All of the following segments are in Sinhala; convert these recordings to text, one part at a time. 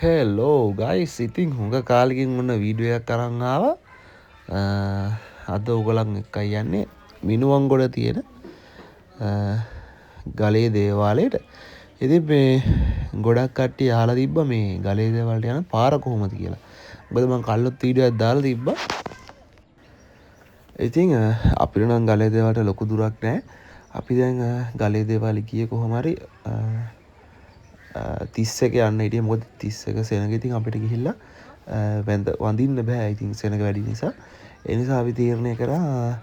හෙලෝ ගයිස් ඉතින් හොඟ කාලෙකින් ඔන්න වීඩියෝ එකක් අරන් ආවා. අද ඔයගලන් එක්කයි යන්නේ මිනුවන්ගොඩ තියෙන ගලේ දේවාලයට. ඉතින් මේ ගොඩක් කට්ටිය අහලා තිබ්බා මේ ගලේ දේවාලයට යන පාර කොහොමද කියලා. මොකද මම කල්ලොත් වීඩියෝ එකක් දාලා තිබ්බා. ඉතින් අපිට නම් ගලේ දේවාලට ලොකු දුරක් නැහැ. අපි දැන් ගලේ දේවාලෙ ගියේ කොහොම හරි 31 යන්න හිටියේ. මොකද 31 සෙනග ඉතින් අපිට ගිහිල්ලා වඳින්න බෑ. ඉතින් සෙනග වැඩි නිසා. ඒ නිසා අපි තීරණය කරා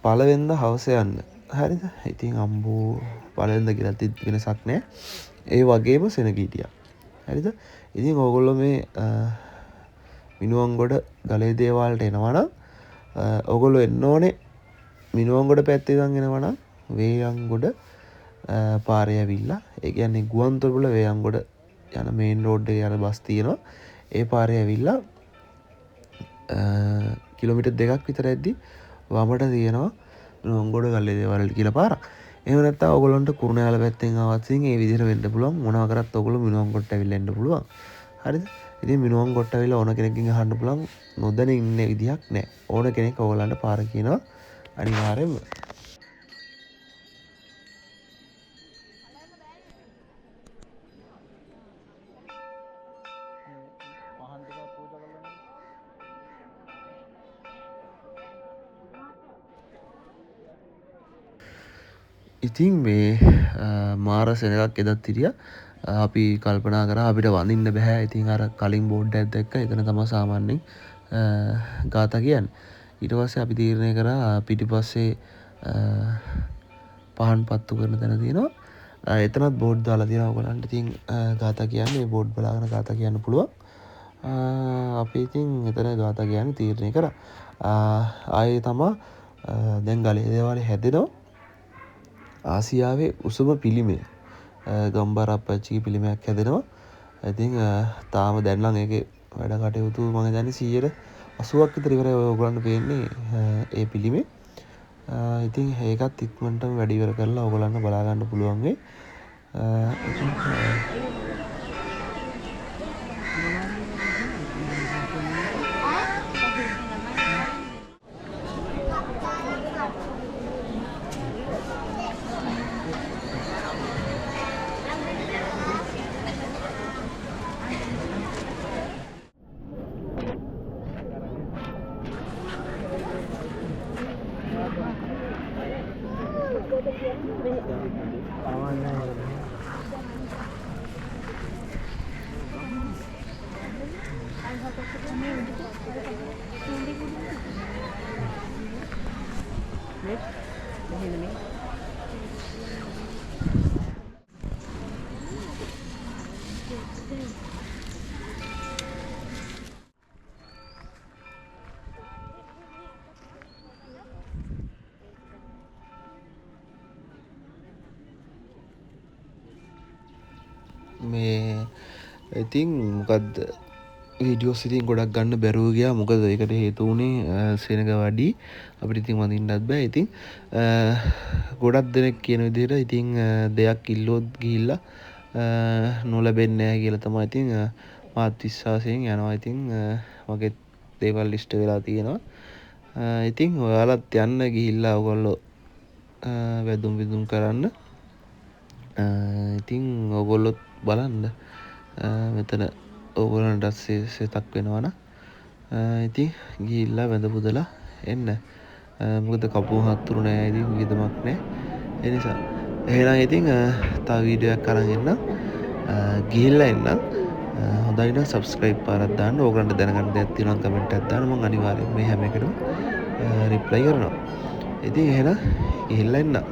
පළවෙනිදා හවස යන්න. හරිද? ඉතින් අම්බෝ පළවෙනිදා කියලා වෙනසක් නැහැ. ඒ වගේම සෙනග හිටියා. හරිද? ඉතින් ඕගොල්ලෝ මේ මිනුවන්ගොඩ ගලේ දේවාලට එනවා නම් ඕගොල්ලෝ එන්න ඕනේ මිනුවන්ගොඩ පැත්තේ ඉඳන් එනවා නම් වේයන්ගොඩ පාරේ ඇවිල්ලා, ඒ කියන්නේ ගුවන්තොටුපළ වේයන්ගොඩ යන මේන් රෝඩ් එකේ යන බස් තියෙනවා. ඒ පාරේ ඇවිල්ලා කිලෝමීටර් 2ක් විතර ඇද්දි වමට තියෙනවා මිනුවන්ගොඩ ගල්ලේ දේවාලට කියලා පාරක්. එහෙම නැත්නම් ඕගොල්ලන්ට කුරුණෑගල පැත්තෙන් ආවත් ඒ විදිහට වෙන්න පුළුවන්. මොනවා කරත් ඕගොල්ලෝ මිනුවන්ගොඩට ඇවිල්ලා එන්න පුළුවන්. හරිද? ඉතින් මිනුවන්ගොඩට ඇවිල්ලා ඕන කෙනෙක්ගෙන් අහන්න පුළුවන්. නොදැන ඉන්න විදිහක් නැහැ. ඕන කෙනෙක් ඕගොල්ලන්ට පාර කියනවා අනිවාර්යෙන්ම. ඉතින් මේ මාර සෙනගක් එදත් හිටියා. අපි කල්පනා කරා අපිට වඳින්න බෑ. ඉතින් අර කලින් බෝඩ් එකක් දැක්ක. එතන තමයි සාමාන්‍යයෙන් ගාථා කියන්නේ. ඊට පස්සේ අපි තීරණය කරා පිටිපස්සේ පහන් පත්තු කරන තැන තියෙනවා. එතනත් බෝඩ් දාලා තියෙනවා. ඔයගලන්ට ඉතින් ගාථා කියන්නේ බෝඩ් බලාගෙන ගාථා කියන්න පුළුවන්. අපි ඉතින් එතන ගාථා කියන්නේ තීරණය කරා. ආයේ තමයි දැන් ගලේ දේවාලේ හැදෙනවා. ආසියාවේ උසම පිළිමය ගම්බරප්පච්චිගේ පිළිමයක් හැදෙනවා. ඉතින් තාම දැන් නම් ඒකේ වැඩ කටයුතු මම දන්නේ 80ක් විතර ඉවරයි. ඔයගොල්ලන්ට පේන්නේ ඒ පිළිමේ. ඉතින් ඒකත් ඉක්මනටම වැඩ ඉවර කරලා ඔයගොල්ලන්ට බලා ගන්න පුළුවන් වෙයි. මේ ඉතින් මොකද්ද වීඩියෝස් ඉතින් ගොඩක් ගන්න බැරුව ගියා. මොකද ඒකට හේතු වුණේ සෙනග වැඩි. අපිට ඉතින් වඳින්නත් බෑ. ඉතින් ගොඩක් දෙනෙක් කියන විදිහට ඉතින් දෙයක් ඉල්ලුවොත් ගිහිල්ලා නොලැබෙන්නේ නැහැ කියලා තමයි ඉතින් මාත් විශ්වාසයෙන් යනවා. ඉතින් මගේ දේවල් ලිස්ට් වෙලා තියෙනවා. ඉතින් ඔයාලත් යන්න ගිහිල්ලා ඔයගොල්ලෝ වැදුම් විදුම් කරන්න. ඉතින් ඔයගොල්ලොත් බලන්න මෙතන ඕගොල්ලන්ට සෙතක් වෙනවනම් ඉතින් ගිහිල්ලා වැඳ පුදලා එන්න. මොකද කපුව හත්තුරු නෑ. ඉතින් විදමක් නෑ. ඒ නිසා එහෙනම් ඉතින් තව වීඩියෝ එකක් අරන් එන්නම්. ගිහිල්ලා එන්නම්. හොඳයි නම් subscribe පාරක් දාන්න. ඕගොල්ලන්ට දැනගන්න දෙයක් තියෙනවා නම් කමෙන්ට් එකක් දාන්න. මම අනිවාර්යෙන් මේ හැම එකටම reply කරනවා. ඉතින් එහෙනම් ගිහිල්ලා එන්නම්.